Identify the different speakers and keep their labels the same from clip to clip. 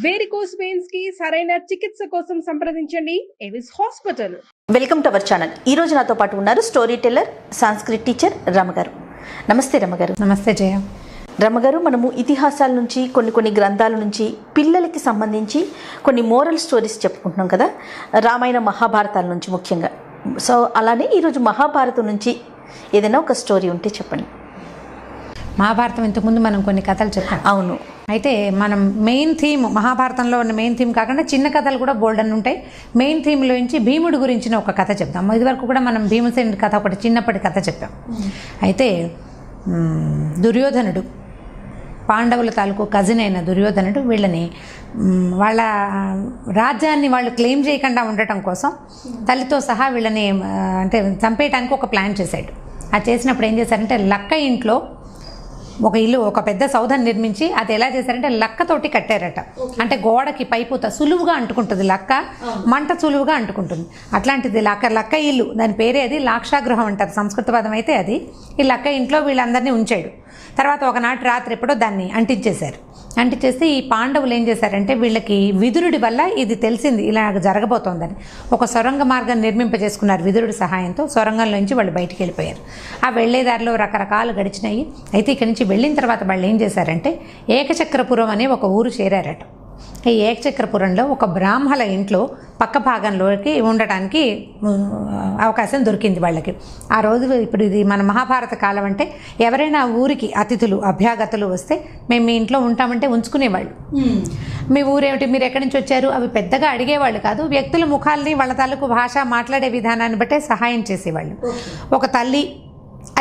Speaker 1: Varicose veins కి సరైన చికిత్స కోసం సంప్రదించండి Avis hospital.
Speaker 2: Welcome to our channel. ఈ రోజు నాతో పాటు ఉన్నారు స్టోరీ టెల్లర్, సంస్కృత్ టీచర్ రమగారు. నమస్తే రమగారు.
Speaker 3: నమస్తే జయ.
Speaker 2: రమగారు, మనము ఇతిహాసాల నుంచి కొన్ని గ్రంథాల నుంచి పిల్లలకి సంబంధించి కొన్ని మోరల్ స్టోరీస్ చెప్పుకుంటున్నాం కదా, రామాయణ మహాభారతాల నుంచి ముఖ్యంగా. సో అలానే ఈరోజు మహాభారతం నుంచి ఏదైనా ఒక స్టోరీ ఉంటే చెప్పండి.
Speaker 3: మహాభారతం ఇంతకుముందు మనం కొన్ని కథలు చెప్పాం.
Speaker 2: అవును.
Speaker 3: అయితే మనం మెయిన్ థీమ్, మహాభారతంలో ఉన్న మెయిన్ థీమ్ కాకుండా చిన్న కథలు కూడా బోల్డన్ ఉంటాయి. మెయిన్ థీమ్లో నుంచి భీముడి గురించిన ఒక కథ చెప్తాం. ఇదివరకు కూడా మనం భీమసేనుడి కథ, ఒకటి చిన్నప్పటి కథ చెప్పాం. అయితే దుర్యోధనుడు, పాండవుల తాలూకు కజిన్ అయిన దుర్యోధనుడు, వీళ్ళని వాళ్ళ రాజ్యాన్ని వాళ్ళు క్లెయిమ్ చేయకుండా ఉండటం కోసం తల్లితో సహా వీళ్ళని అంటే చంపేయడానికి ఒక ప్లాన్ చేశాడు. అది చేసినప్పుడు ఏం చేశారంటే, లక్క ఇంట్లో ఒక ఇల్లు, ఒక పెద్ద సౌధం నిర్మించి అది ఎలా చేశారంటే లక్కతోటి కట్టారట. అంటే గోడకి పైపుత సులువుగా అంటుకుంటుంది, లక్క మంట సులువుగా అంటుకుంటుంది. అట్లాంటిది లక్క ఇల్లు, దాని పేరే అది లాక్షాగృహం అంటారు సంస్కృత పదం. అయితే అది ఈ లక్క ఇంట్లో వీళ్ళందరినీ ఉంచాడు. తర్వాత ఒకనాటి రాత్రి ఎప్పుడో దాన్ని అంటించేశారు. అంటించేస్తే ఈ పాండవులు ఏం చేశారంటే, వీళ్ళకి విదురుడి వల్ల ఇది తెలిసింది ఇలా జరగబోతోందని ఒక సొరంగ మార్గం నిర్మింపజేసుకున్నారు. విదురుడి సహాయంతో సొరంగంలోంచి వాళ్ళు బయటికి వెళ్ళిపోయారు. ఆ వెళ్లేదారిలో రకరకాలు గడిచినాయి. అయితే ఇక్కడి నుంచి వెళ్ళిన తర్వాత వాళ్ళు ఏం చేశారంటే, ఏకచక్రపురం అనే ఒక ఊరు చేరారట. ఈ ఏకచక్రపురంలో ఒక బ్రాహ్మణ ఇంట్లో పక్క భాగంలోకి ఉండటానికి అవకాశం దొరికింది వాళ్ళకి. ఆ రోజు ఇప్పుడు ఇది మన మహాభారత కాలం అంటే ఎవరైనా ఊరికి అతిథులు, అభ్యాగతులు వస్తే మేము మీ ఇంట్లో ఉంటామంటే ఉంచుకునేవాళ్ళు. మీ ఊరేమిటి, మీరు ఎక్కడి నుంచి వచ్చారు, అవి పెద్దగా అడిగేవాళ్ళు కాదు. వ్యక్తుల ముఖాల్ని, వాళ్ళ తాలూకు భాష, మాట్లాడే విధానాన్ని బట్టే సహాయం చేసేవాళ్ళు. ఒక తల్లి,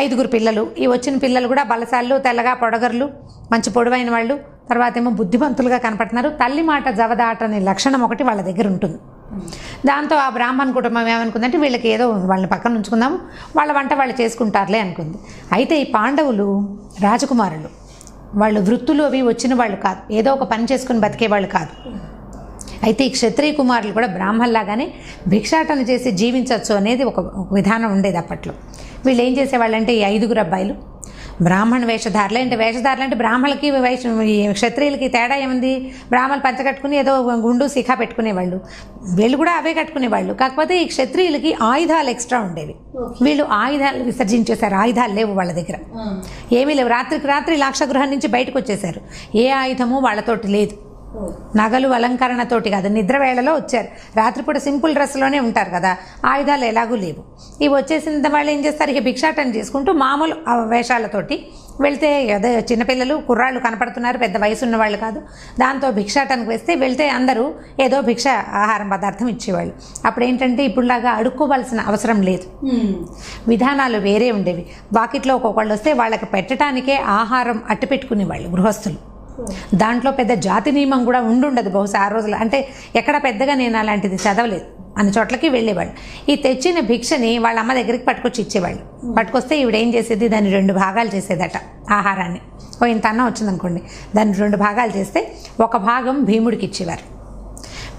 Speaker 3: 5 పిల్లలు. ఈ వచ్చిన పిల్లలు కూడా బలసాళ్ళు, తెల్లగా పొడగర్లు, మంచి పొడవైన వాళ్ళు, తర్వాత ఏమో బుద్ధిమంతులుగా కనపడుతున్నారు. తల్లి మాట జవదాటనే లక్షణం ఒకటి వాళ్ళ దగ్గర ఉంటుంది. దాంతో ఆ బ్రాహ్మణ కుటుంబం ఏమనుకుందంటే, వీళ్ళకి ఏదో వాళ్ళని పక్కన ఉంచుకుందాము, వాళ్ళ వంట వాళ్ళు చేసుకుంటారులే అనుకుంది. అయితే ఈ పాండవులు రాజకుమారులు, వాళ్ళు వృత్తులు అవి వచ్చిన వాళ్ళు కాదు, ఏదో ఒక పని చేసుకుని బతికేవాళ్ళు కాదు. అయితే ఈ క్షత్రియ కుమారులు కూడా బ్రాహ్మణులాగానే భిక్షాటన చేసి జీవించవచ్చు అనేది ఒక విధానం ఉండేది అప్పట్లో. వీళ్ళు ఏం చేసేవాళ్ళంటే, ఈ 5 అబ్బాయిలు బ్రాహ్మణ వేషధారులు. అంటే బ్రాహ్మణులకి క్షత్రియులకి తేడా ఏముంది? బ్రాహ్మణులు పంచ కట్టుకుని ఏదో గుండు శిఖ పెట్టుకునేవాళ్ళు, వీళ్ళు కూడా అవే కట్టుకునేవాళ్ళు. కాకపోతే ఈ క్షత్రియులకి ఆయుధాలు ఎక్స్ట్రా ఉండేవి. వీళ్ళు ఆయుధాలు విసర్జించేశారు. ఆయుధాలు లేవు వాళ్ళ దగ్గర, ఏమీ లేవు. రాత్రికి రాత్రి లాక్షగృహం నుంచి బయటకు వచ్చేశారు. ఏ ఆయుధము వాళ్ళతోటి లేదు. నగలు అలంకరణతోటి కాదు, నిద్ర వేళలో వచ్చారు. రాత్రిపూట సింపుల్ డ్రెస్లోనే ఉంటారు కదా, ఆయుధాలు ఎలాగూ లేవు. ఇవి వచ్చేసిన వాళ్ళు ఏం చేస్తారు, ఇక భిక్షాటన చేసుకుంటూ మామూలు వేషాలతోటి వెళ్తే, అదే చిన్నపిల్లలు, కుర్రాళ్ళు కనపడుతున్నారు, పెద్ద వయసు ఉన్న వాళ్ళు కాదు. దాంతో భిక్షాటనకు వెళ్తే అందరూ ఏదో భిక్ష ఆహారం పదార్థం ఇచ్చేవాళ్ళు. అప్పుడు ఏంటంటే, ఇప్పుడులాగా అడుక్కోవాల్సిన అవసరం లేదు, విధానాలు వేరే ఉండేవి. వాకిట్లో ఒక్కొక్కళ్ళు వస్తే వాళ్ళకి పెట్టడానికే ఆహారం అట్టు పెట్టుకునేవాళ్ళు గృహస్థులు. దాంట్లో పెద్ద జాతి నియమం కూడా ఉండదు బహుశా ఆ రోజులు. అంటే ఎక్కడ పెద్దగా నేను అలాంటిది చదవలేదు. అన్ని చోట్లకి వెళ్ళేవాళ్ళు. ఈ తెచ్చిన భిక్షని వాళ్ళ అమ్మ దగ్గరికి పట్టుకొచ్చి ఇచ్చేవాళ్ళు. పట్టుకొస్తే ఈవిడ ఏం చేసేది, దాన్ని 2 భాగాలు చేసేదట. ఆహారాన్ని ఇంత అన్నం వచ్చిందనుకోండి, దాన్ని 2 భాగాలు చేస్తే ఒక భాగం భీముడికి ఇచ్చేవారు,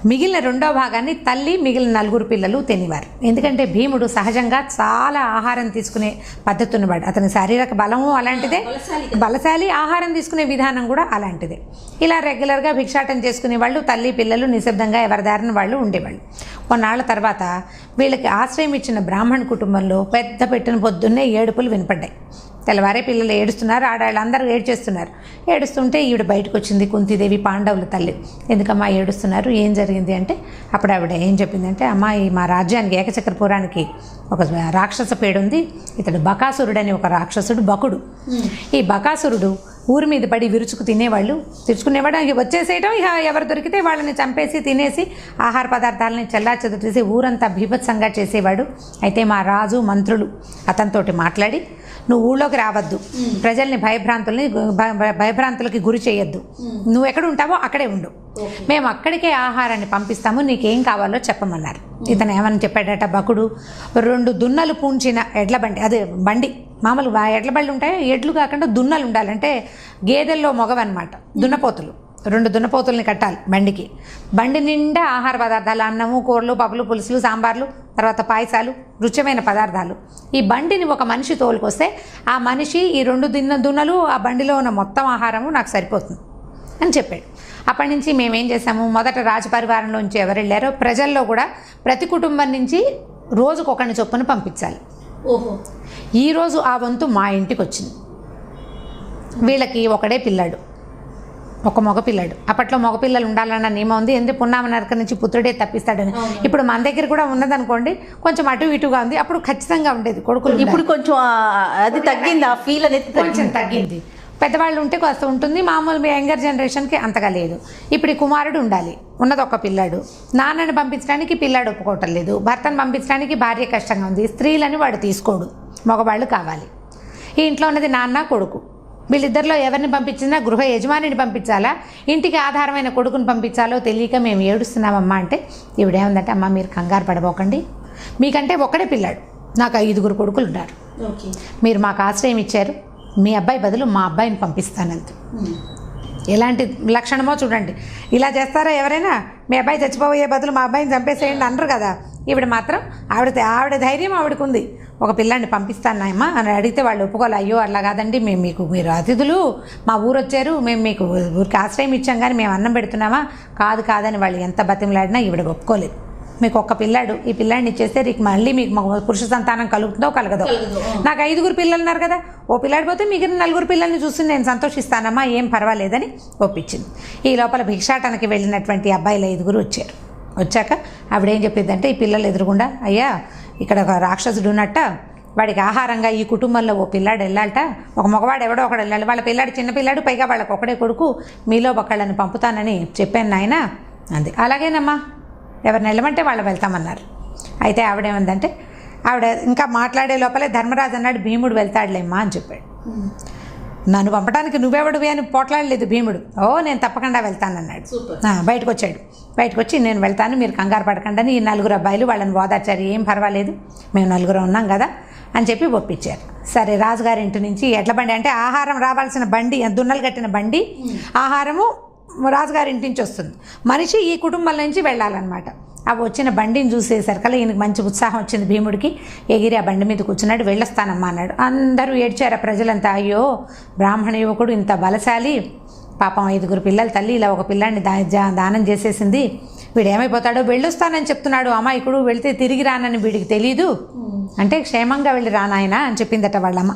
Speaker 3: మిగిలిన 2వ భాగాన్ని తల్లి, మిగిలిన 4 పిల్లలు తినేవారు. ఎందుకంటే భీముడు సహజంగా చాలా ఆహారం తీసుకునే పద్ధతి ఉన్నవాడు. అతని శారీరక బలము అలాంటిదే, బలశాలి, ఆహారం తీసుకునే విధానం కూడా అలాంటిదే. ఇలా రెగ్యులర్గా భిక్షాటన చేసుకునే వాళ్ళు, తల్లి పిల్లలు నిశ్శబ్దంగా ఎవరి దారిన వాళ్ళు ఉండేవాళ్ళు. కొన్నాళ్ల తర్వాత వీళ్ళకి ఆశ్రయం ఇచ్చిన బ్రాహ్మణ కుటుంబంలో పెద్ద పెట్టిన పొద్దున్నే ఏడుపులు వినపడ్డాయి. తెల్లవారే పిల్లలు ఏడుస్తున్నారు, ఆడవాళ్ళందరూ ఏడ్చేస్తున్నారు. ఏడుస్తుంటే ఈవిడ బయటకు వచ్చింది, కుంతీదేవి, పాండవుల తల్లి. ఎందుకమ్మా ఏడుస్తున్నారు, ఏం జరిగింది అంటే, అప్పుడు ఆవిడ ఏం చెప్పిందంటే, అమ్మా ఈ మా రాజ్యానికి, ఏకచక్రపురానికి ఒక రాక్షస పేడు ఉంది. ఇతడు బకాసురుడు అని ఒక రాక్షసుడు, బకుడు. ఈ బకాసురుడు ఊరి మీద పడి విరుచుకు తెచ్చుకునేవాడు. వచ్చేసేయటం, ఇక ఎవరు దొరికితే వాళ్ళని చంపేసి తినేసి ఆహార పదార్థాలని చెల్లాచెదురు ఊరంతా బీభత్సంగా చేసేవాడు. అయితే మా రాజు, మంత్రులు అతనితోటి మాట్లాడి, నువ్వు ఊళ్ళోకి రావద్దు, ప్రజల్ని భయభ్రాంతులకి గురి చేయొద్దు, నువ్వు ఎక్కడ ఉంటావో అక్కడే ఉండు, మేము అక్కడికే ఆహారాన్ని పంపిస్తాము, నీకేం కావాలో చెప్పమన్నారు. ఇతను ఏమని చెప్పాడట, బకుడు 2 దున్నలు పూంచిన ఎడ్ల బండి, అదే బండి, మామూలు ఎడ్ల బళ్ళు ఉంటాయి, ఎడ్లు కాకుండా దున్నలు ఉండాలంటే గేదెల్లో మొగవన్నమాట, దున్నపోతులు. 2 దున్నపోతుల్ని కట్టాలి బండికి. బండి నిండా ఆహార పదార్థాలు, అన్నము, కూరలు, పప్పులు, పులుసులు, సాంబార్లు, తర్వాత పాయసాలు, రుచిమైన పదార్థాలు. ఈ బండిని ఒక మనిషి తోలుకొస్తే ఆ మనిషి ఈ 2 దున్నలు, ఆ బండిలో ఉన్న మొత్తం ఆహారము నాకు సరిపోతుంది అని చెప్పాడు. అప్పటి నుంచి మేమేం చేసాము, మొదట రాజపరివారంలోంచి ఎవరు వెళ్ళారో ప్రజల్లో కూడా ప్రతి కుటుంబం నుంచి రోజుకొకరిని చొప్పున పంపించాలి. ఈరోజు ఆ వంతు మా ఇంటికి వచ్చింది. వీళ్ళకి ఒకడే పిల్లాడు, ఒక మగ పిల్లాడు. అప్పట్లో మగపిల్లలు ఉండాలన్న నియమం ఉంది, ఎందుకు పున్నామ నరక నుంచి పుత్రుడే తప్పిస్తాడని. ఇప్పుడు మన దగ్గర కూడా ఉన్నదనుకోండి, కొంచెం అటు ఇటుగా ఉంది. అప్పుడు ఖచ్చితంగా ఉండేది కొడుకులు.
Speaker 2: ఇప్పుడు కొంచెం అది తగ్గింది, ఆ ఫీల్ అనేది
Speaker 3: కొంచెం తగ్గింది. పెద్దవాళ్ళు ఉంటే కొంత ఉంటుంది, మామూలు యంగర్ జనరేషన్కి అంతగా లేదు. ఇప్పుడు ఈ కుమారుడు ఉండాలి, ఉన్నది ఒక పిల్లాడు. నాన్నని పంపించడానికి పిల్లాడు ఒప్పుకోవటం లేదు, భర్తను పంపించడానికి భార్య కష్టంగా ఉంది. స్త్రీలని వాడు తీసుకోడు, మగవాళ్ళు కావాలి. ఈ ఇంట్లో ఉన్నది నాన్న కొడుకు. వీళ్ళిద్దరిలో ఎవరిని పంపించినా గృహ యజమానిని పంపించాలా, ఇంటికి ఆధారమైన కొడుకుని పంపించాలో తెలియక మేము ఏడుస్తున్నామమ్మా అంటే ఈవిడేముందంటే, అమ్మ మీరు కంగారు పడబోకండి, మీకంటే ఒక్కడే పిల్లాడు, నాకు 5 కొడుకులు ఉన్నారు, మీరు మాకు ఆశ్రయం ఇచ్చారు, మీ అబ్బాయి బదులు మా అబ్బాయిని పంపిస్తానంత. ఎలాంటి లక్షణమో చూడండి. ఇలా చేస్తారా ఎవరైనా? మీ అబ్బాయి చచ్చిపోయే బదులు మా అబ్బాయిని చంపేసేయండి అనరు కదా. ఈవిడ మాత్రం ఆవిడ ధైర్యం ఆవిడకు ఉంది. ఒక పిల్లాన్ని పంపిస్తానమ్మా అని అడిగితే వాళ్ళు ఒప్పుకోవాలి. అయ్యో అట్లా కాదండి, మీరు అతిథులు, మా ఊరు వచ్చారు, మేము మీకు ఊరికి ఆశ్రయం ఇచ్చాం కానీ మేము అన్నం పెడుతున్నామా, కాదని వాళ్ళు ఎంత బతిమలాడినా ఈవిడ ఒప్పుకోలేదు. మీకు ఒక్క పిల్లాడు, ఈ పిల్లాడిని ఇచ్చేస్తే మళ్ళీ మీకు పురుష సంతానం కలుగుతుందో కలగదో. నాకు 5 పిల్లలు ఉన్నారు కదా, ఓ పిల్లాడి పోతే మిగిలిన 4 పిల్లల్ని చూసి నేను సంతోషిస్తానమ్మా, ఏం పర్వాలేదని ఒప్పించింది. ఈ లోపల భిక్షాటనకి వెళ్ళినటువంటి అబ్బాయిలు 5 వచ్చారు. వచ్చాక ఆవిడేం చెప్పిందంటే, ఈ పిల్లలు ఎదురుగుండా, అయ్యా ఇక్కడ ఒక రాక్షసుడు ఉన్నట్ట, వాడికి ఆహారంగా ఈ కుటుంబంలో ఓ పిల్లాడు వెళ్ళాలట, ఒక మగవాడు ఎవడో ఒకడు వెళ్ళాలి, వాళ్ళ పిల్లాడు చిన్న పిల్లాడు, పైగా వాళ్ళకి ఒకడే కొడుకు, మీలో ఒకళ్ళని పంపుతానని చెప్పాను నాయన అంది. అలాగేనమ్మా, ఎవరిని వెళ్ళమంటే వాళ్ళు వెళ్తామన్నారు. అయితే ఆవిడేమందంటే, ఆవిడ ఇంకా మాట్లాడే లోపలే ధర్మరాజు అన్నాడు, భీముడు వెళ్తాడులేమ్మా అని చెప్పాడు. నన్ను పంపడానికి నువ్వెవడివి అని పోట్లాడలేదు భీముడు. నేను తప్పకుండా వెళ్తానన్నాడు. బయటకు వచ్చాడు. బయటకు వచ్చి నేను వెళ్తాను, మీరు కంగారు పడకండి అని ఈ 4 అబ్బాయిలు వాళ్ళని ఓదార్చారు. ఏం పర్వాలేదు, మేము 4 ఉన్నాం కదా అని చెప్పి ఒప్పించారు. సరే, రాజుగారి ఇంటి నుంచి ఎడ్ల బండి, అంటే ఆహారం రావాల్సిన బండి, దున్నలు కట్టిన బండి, ఆహారము రాజుగారి ఇంటి నుంచి వస్తుంది. మనిషి ఈ కుటుంబం నుంచి వెళ్ళాలన్నమాట. అవి వచ్చిన బండిని చూసేసరికల్లా ఈయనకి మంచి ఉత్సాహం వచ్చింది. భీముడికి ఎగిరి ఆ బండి మీద కూర్చున్నాడు. వెళ్ళొస్తానమ్మా అన్నాడు. అందరూ ఏడ్చారు ప్రజలంతా. అయ్యో, బ్రాహ్మణ యువకుడు ఇంత బలశాలి, పాపం 5 పిల్లల తల్లి ఇలా ఒక పిల్లాన్ని దానం చేసేసింది, వీడు ఏమైపోతాడో, వెళ్ళొస్తానని చెప్తున్నాడు అమాయకుడు, వెళితే తిరిగి రానని వీడికి తెలీదు అంటే క్షేమంగా వెళ్ళి రానాయనా అని చెప్పిందట వాళ్ళమ్మ.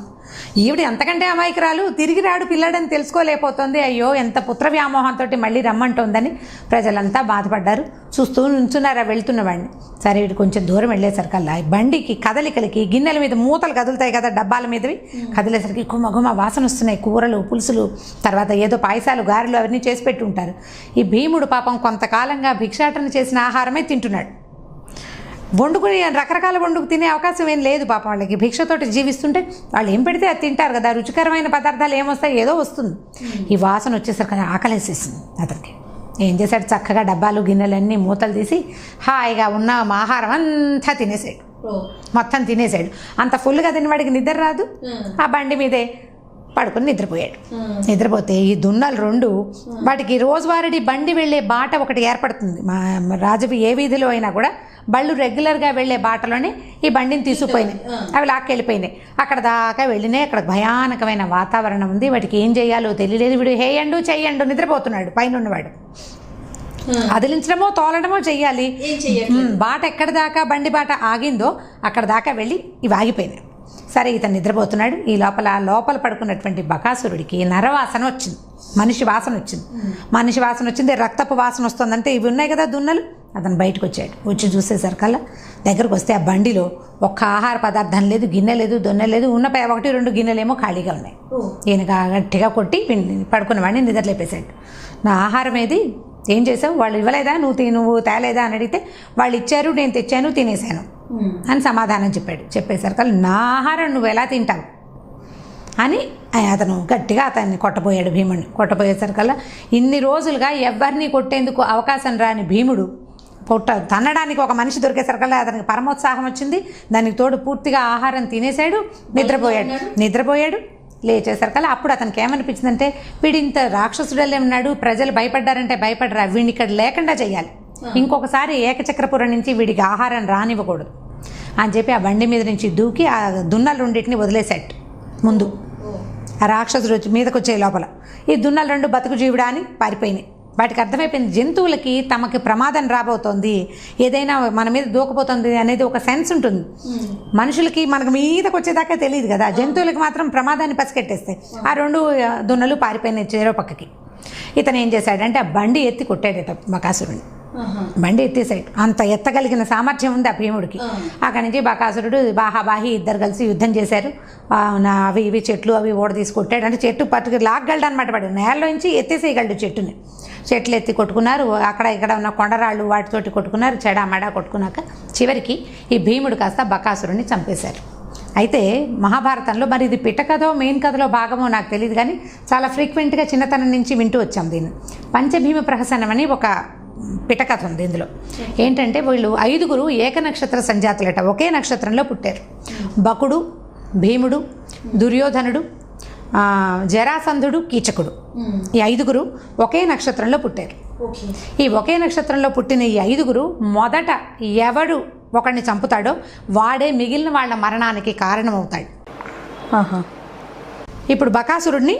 Speaker 3: ఈవిడ అంతకంటే అమాయకురాలు, తిరిగి రాడు పిల్లాడని తెలుసుకోలేకపోతుంది. అయ్యో, ఎంత పుత్ర వ్యామోహంతో మళ్ళీ రమ్మంటోందని ప్రజలంతా బాధపడ్డారు. చూస్తూ నుంచున్నారా వెళ్తున్నవాడిని. సరే, వీడు కొంచెం దూరం వెళ్ళేసరికల్లా బండికి కదలికలకి గిన్నెల మీద మూతలు కదులుతాయి కదా, డబ్బాల మీదవి, కదిలేసరికి గుమ వాసన వస్తున్నాయి. కూరలు, పులుసులు, తర్వాత ఏదో పాయసాలు, గారెలు అవన్నీ చేసి పెట్టి ఉంటారు. ఈ భీముడు పాపం కొంతకాలంగా భిక్షాటన చేసిన ఆహారమే తింటున్నాడు. వండుకుని రకరకాల వండుకు తినే అవకాశం ఏం లేదు పాపం వాళ్ళకి. భిక్షతోటి జీవిస్తుంటే వాళ్ళు ఏం పెడితే అది తింటారు కదా, రుచికరమైన పదార్థాలు ఏమొస్తాయి, ఏదో వస్తుంది. ఈ వాసన వచ్చేసరికి ఆకలేసేసింది అతనికి. ఏం చేశాడు, చక్కగా డబ్బాలు గిన్నెలన్నీ మూతలు తీసి హాయిగా ఉన్న ఆహారం అంతా తినేసాడు. మొత్తం తినేసాడు. అంత ఫుల్గా తినవాడికి నిద్ర రాదు. ఆ బండి మీదే పడుకుని నిద్రపోయాడు. నిద్రపోతే ఈ దున్నలు 2 వాటికి రోజువారీ బండి వెళ్ళే బాట ఒకటి ఏర్పడుతుంది. మా రాజవి ఏ వీధిలో అయినా కూడా బళ్ళు రెగ్యులర్గా వెళ్ళే బాటలోనే ఈ బండిని తీసుకుపోయినాయి. అవి లాక్కెళ్ళిపోయినాయి. అక్కడ దాకా వెళ్ళినాయి. అక్కడ భయానకమైన వాతావరణం ఉంది. వాటికి ఏం చేయాలో తెలియలేదు. వీడు హేయండు చెయ్యండు నిద్రపోతున్నాడు. పైన ఉన్నవాడు అదిలించడమో తోలడమో చెయ్యాలి. బాట ఎక్కడి దాకా బండి బాట ఆగిందో అక్కడ దాకా వెళ్ళి ఇవి ఆగిపోయినాయి. సరే, ఇతను నిద్రపోతున్నాడు. ఈ లోపల పడుకున్నటువంటి బకాసురుడికి నరవాసన వచ్చింది, మనిషి వాసన వచ్చింది. రక్తపు వాసన వస్తుందంటే ఇవి ఉన్నాయి కదా దున్నలు. అతను బయటకు వచ్చాడు. వచ్చి చూసేసరికల్లా దగ్గరకు వస్తే ఆ బండిలో ఒక్క ఆహార పదార్థం లేదు, గిన్నె లేదు, దొన్నె లేదు. ఉన్న 1-2 గిన్నెలేమో ఖాళీగా ఉన్నాయి. ఈయన గట్టిగా కొట్టి పడుకున్నవాడిని నిద్రలేపేశాడు. నా ఆహారం ఏది, ఏం చేసావు, వాళ్ళు ఇవ్వలేదా, నువ్వు తేలేదా అని అడిగితే వాళ్ళు ఇచ్చారు, నేను తెచ్చాను, తినేశాను అని సమాధానం చెప్పాడు. చెప్పేసరికల్లా నా ఆహారం నువ్వు ఎలా తింటావు అని అతను గట్టిగా అతన్ని కొట్టబోయాడు. భీముడిని కొట్టబోయేసరికల్లా ఇన్ని రోజులుగా ఎవరిని కొట్టేందుకు అవకాశం రాని భీముడు తన్నడానికి ఒక మనిషి దొరికేసరికల్లా అతనికి పరమోత్సాహం వచ్చింది. దానికి తోడు పూర్తిగా ఆహారం తినేశాడు. నిద్రపోయాడు. లేచేసరికల్లా అప్పుడు అతనికి ఏమనిపించిందంటే, వీడింత రాక్షసుడల్లే ఉన్నాడు, ప్రజలు భయపడ్డారంటే భయపడరా, వీడిని ఇక్కడ లేకుండా చేయాలి, ఇంకొకసారి ఏకచక్రపురం నుంచి వీడికి ఆహారం రానివ్వకూడదు అని చెప్పి ఆ బండి మీద నుంచి దూకి ఆ దున్నలు 2 వదిలేశాడు. ముందు ఆ రాక్షసుడు మీదకి వచ్చే లోపల ఈ దున్నలు 2 బతుకు జీవుడా అని పారిపోయినాయి. వాటికి అర్థమైపోయింది జంతువులకి తమకి ప్రమాదం రాబోతోంది, ఏదైనా మన మీద దూకపోతుంది అనేది ఒక సెన్స్ ఉంటుంది. మనుషులకి మనకు మీదకి వచ్చేదాకా తెలియదు కదా, జంతువులకి మాత్రం ప్రమాదాన్ని పసిగట్టేస్తాయి. ఆ 2 దున్నలు పారిపోయినాయి చెరో పక్కకి. ఇతను ఏం చేశాడంటే ఆ బండి ఎత్తి కొట్టాడట బకాసురుడిని. బండి ఎత్తేసాడు. అంత ఎత్తగలిగిన సామర్థ్యం ఉంది ఆ భీముడికి. అక్కడి నుంచి బకాసురుడు బాహాబాహి ఇద్దరు కలిసి యుద్ధం చేశారు. అవి ఇవి చెట్లు అవి ఓడ తీసి కొట్టాడు. అంటే చెట్టు పట్టుకు లాగగలడు అనమాట. వాడు నేలలోంచి ఎత్తేసేయగలడు చెట్టుని. చెట్లు ఎత్తి కొట్టుకున్నారు. అక్కడ ఇక్కడ ఉన్న కొండరాళ్ళు వాటితోటి కొట్టుకున్నారు. చెడామడా కొట్టుకున్నాక చివరికి ఈ భీముడు కాస్త బకాసురుడిని చంపేశారు. అయితే మహాభారతంలో మరి ఇది పిట్టకథో మెయిన్ కథలో భాగమో నాకు తెలియదు, కానీ చాలా ఫ్రీక్వెంట్గా చిన్నతనం నుంచి వింటూ వచ్చాం దీన్ని. పంచభీమ ప్రహసనం అని ఒక పిట్టకథ ఉంది. ఇందులో ఏంటంటే వీళ్ళు 5గురు ఏకనక్షత్ర సంజాతులట, ఒకే నక్షత్రంలో పుట్టారు. బకుడు, భీముడు, దుర్యోధనుడు, జరాసంధుడు, కీచకుడు, ఈ 5గురు ఒకే నక్షత్రంలో పుట్టారు. ఈ ఒకే నక్షత్రంలో పుట్టిన ఈ 5గురు మొదట ఎవడు ఒకడిని చంపుతాడో వాడే మిగిలిన వాళ్ళ మరణానికి కారణమవుతాడు. ఇప్పుడు బకాసురుడిని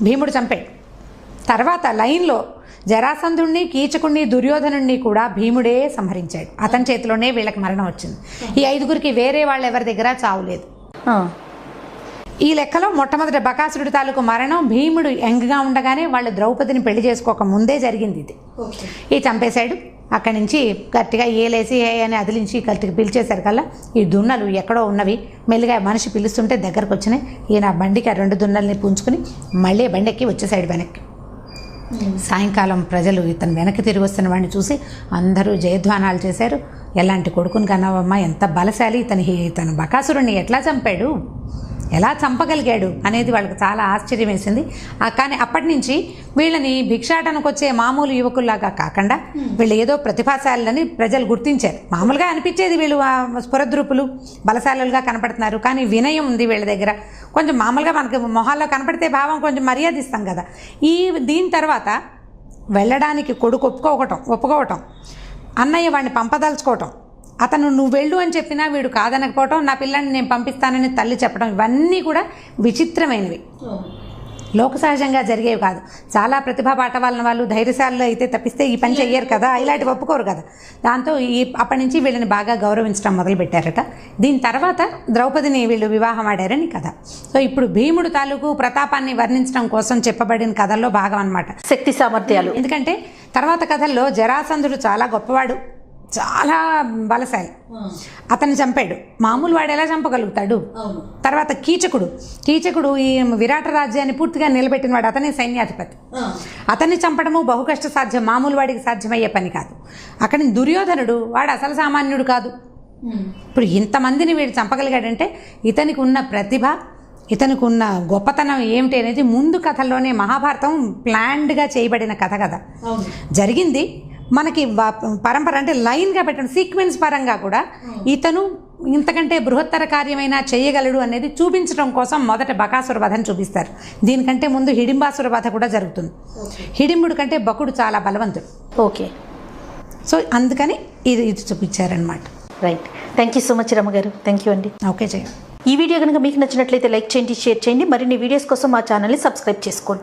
Speaker 3: భీముడు చంపాడు. తర్వాత లైన్లో జరాసంధుడిని, కీచకుడిని, దుర్యోధనుడిని కూడా భీముడే సంహరించాడు. అతని చేతిలోనే వీళ్ళకి మరణం వచ్చింది. ఈ 5గురికి వేరే వాళ్ళు ఎవరి దగ్గర చావులేదు. ఈ లెక్కలో మొట్టమొదటి బకాసురుడి తాలూకు మరణం భీముడు యంగ్గా ఉండగానే వాళ్ళు ద్రౌపదిని పెళ్లి చేసుకోక ముందే జరిగింది. ఇది చంపేశాడు. అక్కడి నుంచి గట్టిగా ఏలేసి అని అదిలించి గట్టిగా పిలిచేశారు కల్లా ఈ దున్నలు ఎక్కడో ఉన్నవి మెల్లిగా మనిషి పిలుస్తుంటే దగ్గరకు వచ్చినాయి. ఈయన బండికి ఆ 2 దున్నల్ని పుంజుకుని మళ్ళీ బండెక్కి వచ్చేసాడు వెనక్కి. సాయంకాలం ప్రజలు ఇతను వెనక్కి తిరిగి వస్తున్న వాడిని చూసి అందరూ జయధ్వానాలు చేశారు. ఎలాంటి కొడుకుని కన్నావమ్మా, ఎంత బలశాలి, ఇతను బకాసురుణ్ణి ఎట్లా చంపాడు, ఎలా చంపగలిగాడు అనేది వాళ్ళకి చాలా ఆశ్చర్యం వేసింది. కానీ అప్పటి నుంచి వీళ్ళని భిక్షాటనకు వచ్చే మామూలు యువకుల్లాగా కాకుండా వీళ్ళు ఏదో ప్రతిభాశాలని ప్రజలు గుర్తించారు. మామూలుగా అనిపించేది వీళ్ళు స్ఫురద్రూపులు బలశాలులుగా కనపడుతున్నారు, కానీ వినయం ఉంది వీళ్ళ దగ్గర. కొంచెం మామూలుగా మనకి మొహాల్లో కనపడితే భావం కొంచెం మర్యాద ఇస్తాం కదా. దీని తర్వాత వెళ్ళడానికి కొడుకు ఒప్పుకోవటం, అన్నయ్య వాడిని పంపదలుచుకోవటం, అతను నువ్వు వెళ్ళు అని చెప్పినా వీడు కాదనకపోవటం, నా పిల్లాన్ని నేను పంపిస్తానని తల్లి చెప్పడం, ఇవన్నీ కూడా విచిత్రమైనవి, లోక సహజంగా జరిగేవి కాదు. చాలా ప్రతిభా పాఠవాళ్ళ వాళ్ళు ధైర్యశాలలో అయితే తప్పిస్తే ఈ పని చెయ్యరు కదా, ఇలాంటివి ఒప్పుకోరు కదా. దాంతో అప్పటి నుంచి వీళ్ళని బాగా గౌరవించడం మొదలుపెట్టారట. దీని తర్వాత ద్రౌపదిని వీళ్ళు వివాహం ఆడారని కథ. సో ఇప్పుడు భీముడు తాలూకు ప్రతాపాన్ని వర్ణించడం కోసం చెప్పబడిన కథల్లో భాగం అన్నమాట
Speaker 2: శక్తి సామర్థ్యాలు.
Speaker 3: ఎందుకంటే తర్వాత కథల్లో జరాసంధుడు చాలా గొప్పవాడు, చాలా బలశాలి, అతన్ని చంపాడు. మామూలు వాడు ఎలా చంపగలుగుతాడు? తర్వాత కీచకుడు ఈ విరాట రాజ్యాన్ని పూర్తిగా నిలబెట్టినవాడు, అతనే సైన్యాధిపతి. అతన్ని చంపడము బహు కష్ట సాధ్యం, మామూలు వాడికి సాధ్యమయ్యే పని కాదు. అక్కడి దుర్యోధనుడు వాడు అసలు సామాన్యుడు కాదు. ఇప్పుడు ఇంతమందిని వీడు చంపగలిగాడంటే ఇతనికి ఉన్న ప్రతిభ, ఇతనికి ఉన్న గొప్పతనం ఏమిటి అనేది ముందు కథల్లోనే మహాభారతం ప్లాన్డ్గా చేయబడిన కథ కదా జరిగింది. మనకి పరంపర అంటే లైన్గా పెట్టడం సీక్వెన్స్ పరంగా కూడా ఇతను ఇంతకంటే బృహత్తర కార్యమైనా చేయగలడు అనేది చూపించడం కోసం మొదట బకాసుర వధను చూపిస్తారు. దీనికంటే ముందు హిడింబాసుర వధ కూడా జరుగుతుంది. హిడింబుడు కంటే బకుడు చాలా బలవంతుడు.
Speaker 2: ఓకే,
Speaker 3: సో అందుకని ఇది చూపించారనమాట.
Speaker 2: Right, thank you so much రమ్మగారు. థ్యాంక్ యూ అండి.
Speaker 3: ఓకే జయ.
Speaker 2: ఈ వీడియో కనుక మీకు నచ్చినట్లయితే లైక్ చేయండి, షేర్ చేయండి. మరిన్ని వీడియోస్ కోసం మా ఛానల్ని సబ్స్క్రైబ్ చేసుకోండి.